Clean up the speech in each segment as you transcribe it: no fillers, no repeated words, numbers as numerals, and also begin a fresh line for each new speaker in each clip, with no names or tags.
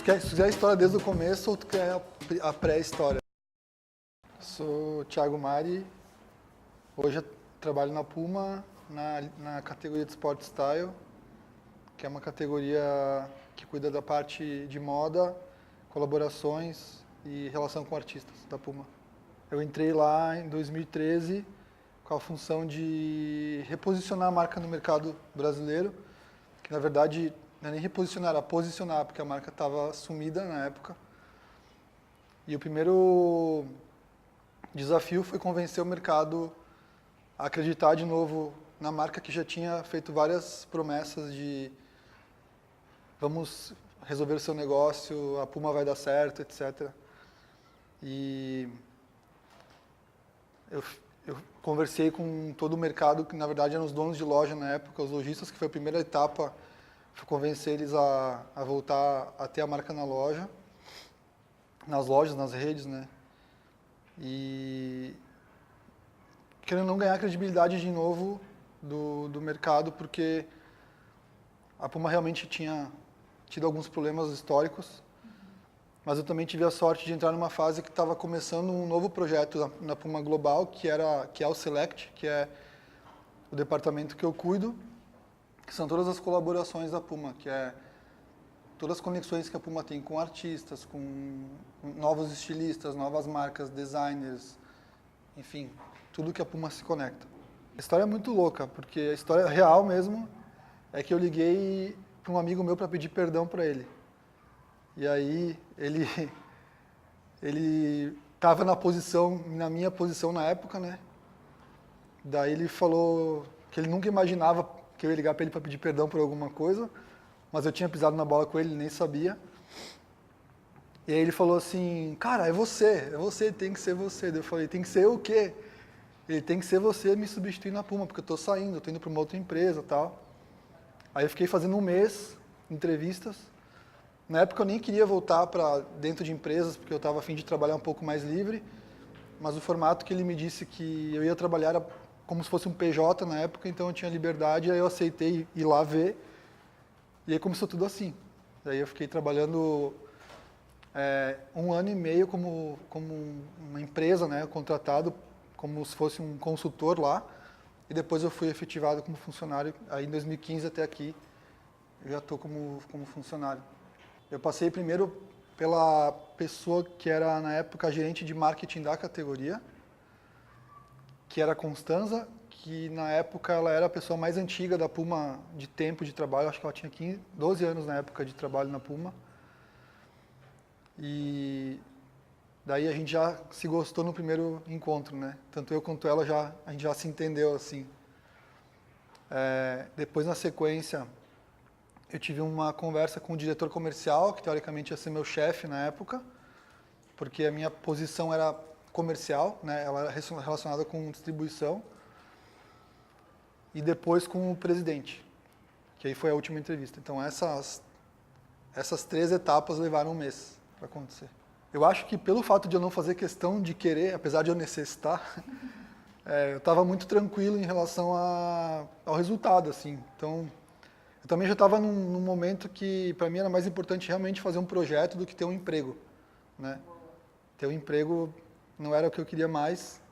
tu quer a história desde o começo ou tu quer a pré-história? Sou Thiago Mari, hoje eu trabalho na Puma, na categoria de Sport Style, que é uma categoria que cuida da parte de moda, colaborações e relação com artistas da Puma. Eu entrei lá em 2013 com a função de reposicionar a marca no mercado brasileiro, que na verdade não é nem reposicionar, era posicionar, porque a marca estava sumida na época. E o primeiro desafio foi convencer o mercado a acreditar de novo na marca que já tinha feito várias promessas de vamos resolver o seu negócio, a Puma vai dar certo, etc. E eu conversei com todo o mercado, que na verdade eram os donos de loja na época, os lojistas, que foi a primeira etapa, foi convencer eles a voltar a ter a marca na loja, nas lojas, nas redes, né? E querendo não ganhar credibilidade de novo do mercado, porque a Puma realmente tinha tido alguns problemas históricos, mas eu também tive a sorte de entrar numa fase que estava começando um novo projeto na Puma Global, que é o Select, que é o departamento que eu cuido, que são todas as colaborações da Puma, que é todas as conexões que a Puma tem com artistas, com novos estilistas, novas marcas, designers, enfim, tudo que a Puma se conecta. A história é muito louca, porque a história real mesmo é que eu liguei para um amigo meu para pedir perdão para ele. E aí ele estava na minha posição na época, né? Daí ele falou que ele nunca imaginava que eu ia ligar para ele para pedir perdão por alguma coisa, mas eu tinha pisado na bola com ele, ele nem sabia. E aí ele falou assim, cara, é você, tem que ser você. Daí eu falei, tem que ser o quê? Ele tem que ser você me substituir na Puma, porque eu estou saindo, estou indo para uma outra empresa e tal. Aí eu fiquei fazendo um mês, entrevistas. Na época eu nem queria voltar para dentro de empresas, porque eu estava a fim de trabalhar um pouco mais livre, mas o formato que ele me disse que eu ia trabalhar era como se fosse um PJ na época, então eu tinha liberdade, aí eu aceitei ir lá ver, e aí começou tudo assim. Daí eu fiquei trabalhando 1 ano e meio como uma empresa, né, contratado como se fosse um consultor lá, e depois eu fui efetivado como funcionário, aí em 2015 até aqui, eu já estou como funcionário. Eu passei primeiro pela pessoa que era, na época, gerente de marketing da categoria, que era a Constanza, que na época ela era a pessoa mais antiga da Puma de tempo de trabalho, acho que ela tinha 12 anos na época de trabalho na Puma. E daí a gente já se gostou no primeiro encontro, né? Tanto eu quanto ela, a gente já se entendeu assim. Depois, na sequência, eu tive uma conversa com o diretor comercial, que teoricamente ia ser meu chefe na época, porque a minha posição era comercial, né? Ela era relacionada com distribuição. E depois com o presidente, que aí foi a última entrevista. Então essas 3 etapas levaram 1 mês para acontecer. Eu acho que pelo fato de eu não fazer questão de querer, apesar de eu necessitar, eu estava muito tranquilo em relação ao resultado, assim. Então, eu também já estava num momento que, para mim, era mais importante realmente fazer um projeto do que ter um emprego, né? Ter um emprego não era o que eu queria mais.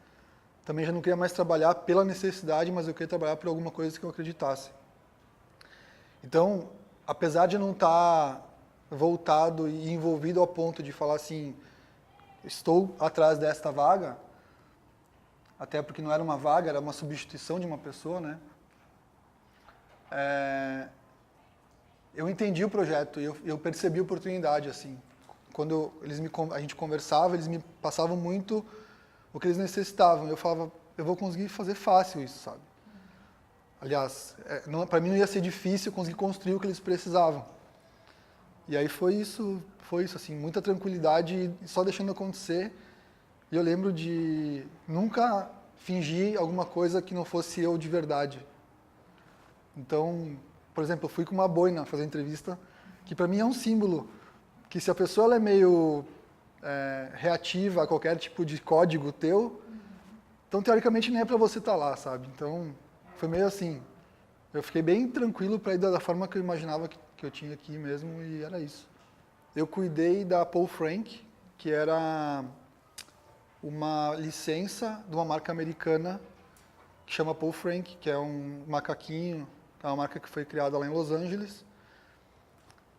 Também já não queria mais trabalhar pela necessidade, mas eu queria trabalhar por alguma coisa que eu acreditasse. Então, apesar de eu não estar voltado e envolvido ao ponto de falar assim, estou atrás desta vaga, até porque não era uma vaga, era uma substituição de uma pessoa, né? Eu entendi o projeto e eu percebi a oportunidade, assim. Quando a gente conversava, eles me passavam muito o que eles necessitavam. Eu falava, eu vou conseguir fazer fácil isso, sabe? Aliás, para mim não ia ser difícil conseguir construir o que eles precisavam. E aí foi isso assim, muita tranquilidade e só deixando acontecer. E eu lembro de nunca fingir alguma coisa que não fosse eu de verdade. Então, por exemplo, eu fui com uma boina fazer entrevista, que para mim é um símbolo, que se a pessoa ela é meio reativa a qualquer tipo de código teu, então teoricamente nem é para você estar lá, sabe? Então, foi meio assim. Eu fiquei bem tranquilo para ir da forma que eu imaginava que eu tinha aqui mesmo e era isso. eu cuidei da Paul Frank, que era uma licença de uma marca americana que chama Paul Frank, que é um macaquinho, é uma marca que foi criada lá em Los Angeles.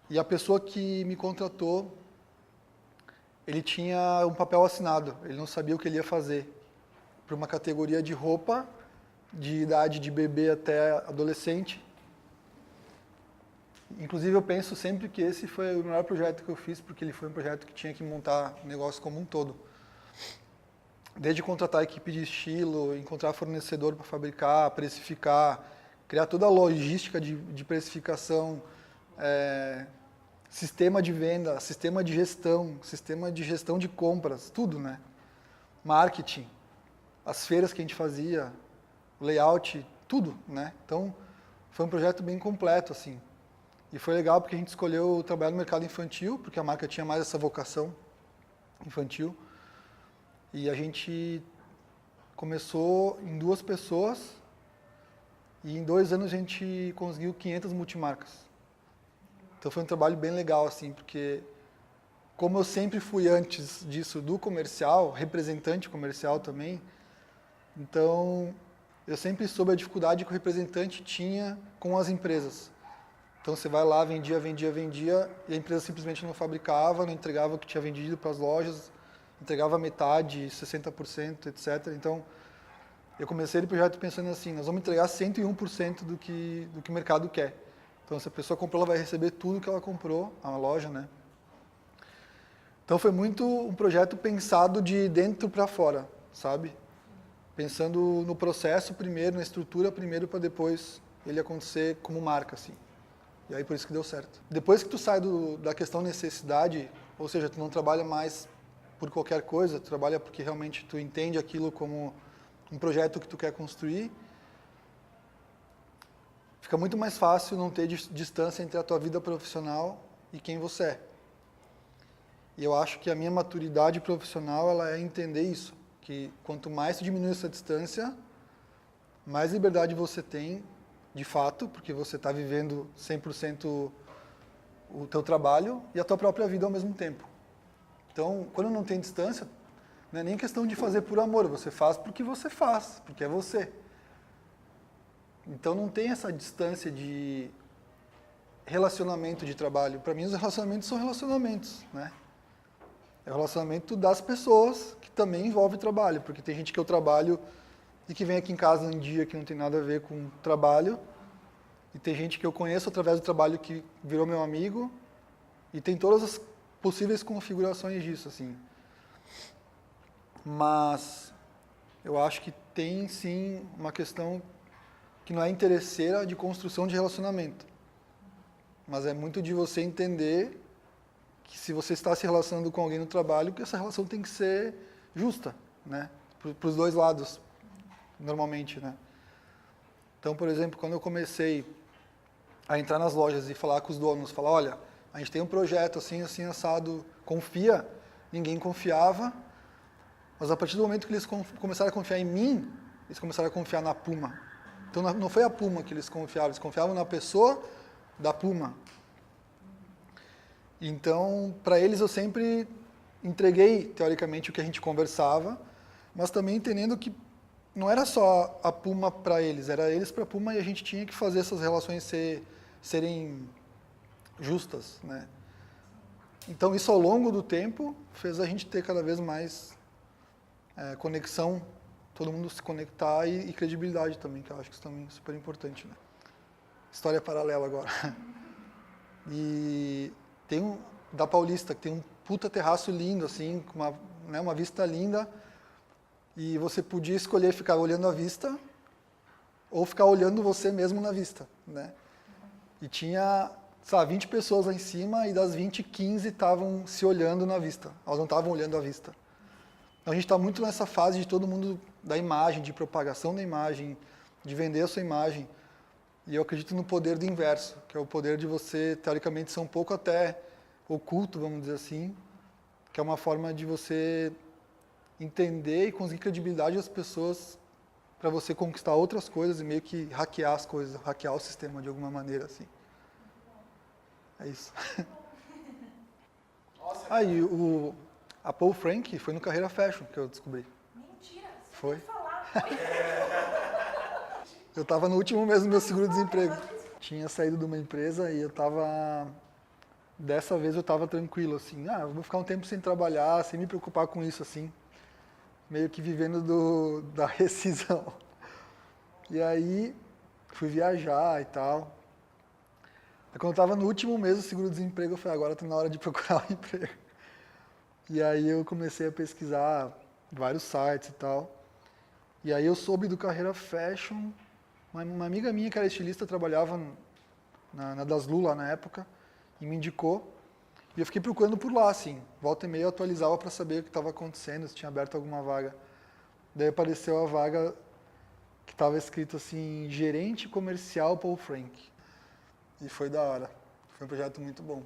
E a pessoa que me contratou, ele tinha um papel assinado, ele não sabia o que ele ia fazer. Para uma categoria de roupa, de idade de bebê até adolescente. Inclusive eu penso sempre que esse foi o melhor projeto que eu fiz, porque ele foi um projeto que tinha que montar o negócio como um todo. Desde contratar equipe de estilo, encontrar fornecedor para fabricar, precificar, criar toda a logística de precificação, sistema de venda, sistema de gestão de compras, tudo, né? Marketing, as feiras que a gente fazia, layout, tudo, né? Então, foi um projeto bem completo, assim. E foi legal porque a gente escolheu trabalhar no mercado infantil, porque a marca tinha mais essa vocação infantil. E a gente começou em 2 pessoas e em 2 anos a gente conseguiu 500 multimarcas. Então foi um trabalho bem legal, assim, porque como eu sempre fui antes disso do comercial, representante comercial também, então eu sempre soube a dificuldade que o representante tinha com as empresas. Então você vai lá, vendia, e a empresa simplesmente não fabricava, não entregava o que tinha vendido para as lojas, entregava metade, 60%, etc. Então, eu comecei o projeto pensando assim, nós vamos entregar 101% do que o mercado quer. Então, se a pessoa comprou, ela vai receber tudo que ela comprou, a loja, né? Então, foi muito um projeto pensado de dentro para fora, sabe? Pensando no processo primeiro, na estrutura primeiro, para depois ele acontecer como marca, assim. E aí, por isso que deu certo. Depois que tu sai da questão necessidade, ou seja, tu não trabalha mais por qualquer coisa, tu trabalha porque realmente tu entende aquilo como um projeto que tu quer construir, fica muito mais fácil não ter distância entre a tua vida profissional e quem você é. E eu acho que a minha maturidade profissional, ela é entender isso, que quanto mais tu diminui essa distância, mais liberdade você tem, de fato, porque você está vivendo 100% o teu trabalho e a tua própria vida ao mesmo tempo. Então, quando não tem distância, não é nem questão de fazer por amor, você faz porque você faz, porque é você. Então, não tem essa distância de relacionamento de trabalho. Para mim, os relacionamentos são relacionamentos, né? É o relacionamento das pessoas que também envolve trabalho, porque tem gente que eu trabalho e que vem aqui em casa um dia que não tem nada a ver com trabalho, e tem gente que eu conheço através do trabalho que virou meu amigo, e tem todas as possíveis configurações disso, assim. Mas eu acho que tem, sim, uma questão que não é interesseira de construção de relacionamento. Mas é muito de você entender que se você está se relacionando com alguém no trabalho, que essa relação tem que ser justa, né? Para os 2 lados, normalmente, né? Então, por exemplo, quando eu comecei a entrar nas lojas e falar com os donos, falar, olha, a gente tem um projeto assim, assim, assado, confia, ninguém confiava, mas a partir do momento que eles começaram a confiar em mim, eles começaram a confiar na Puma. Então não foi a Puma que eles confiavam na pessoa da Puma. Então, para eles eu sempre entreguei, teoricamente, o que a gente conversava, mas também entendendo que não era só a Puma para eles, era eles para a Puma e a gente tinha que fazer essas relações serem justas, né? Então, isso ao longo do tempo fez a gente ter cada vez mais conexão, todo mundo se conectar e credibilidade também, que eu acho que isso também é super importante, né? História paralela agora. E tem da Paulista, que tem um puta terraço lindo, assim, com uma vista linda, e você podia escolher ficar olhando a vista ou ficar olhando você mesmo na vista, né? E tinha, sabe, 20 pessoas lá em cima e das 20, 15 estavam se olhando na vista, elas não estavam olhando a vista. Então a gente está muito nessa fase de todo mundo da imagem, de propagação da imagem, de vender a sua imagem. E eu acredito no poder do inverso, que é o poder de você, teoricamente, ser um pouco até oculto, vamos dizer assim, que é uma forma de você entender e conseguir credibilidade das pessoas para você conquistar outras coisas e meio que hackear as coisas, hackear o sistema de alguma maneira, assim. É isso. Aí, a Paul Frank foi no Carreira Fashion que eu descobri.
Mentira, você
Foi.
tem que falar.
Eu estava no último mês do meu seguro-desemprego. Tinha saído de uma empresa e eu estava... Dessa vez eu estava tranquilo, assim. Eu vou ficar um tempo sem trabalhar, sem me preocupar com isso, assim. Meio que vivendo da rescisão. E aí, fui viajar e tal. Aí, quando eu estava no último mês do seguro-desemprego, eu falei, agora está na hora de procurar um emprego. E aí eu comecei a pesquisar vários sites e tal. E aí eu soube do Carreira Fashion. Uma amiga minha que era estilista trabalhava na Daslu lá na época e me indicou. E eu fiquei procurando por lá, assim. Volta e meia eu atualizava para saber o que estava acontecendo, se tinha aberto alguma vaga. Daí apareceu a vaga que estava escrito assim, gerente comercial Paul Frank. E foi da hora. Foi um projeto muito bom.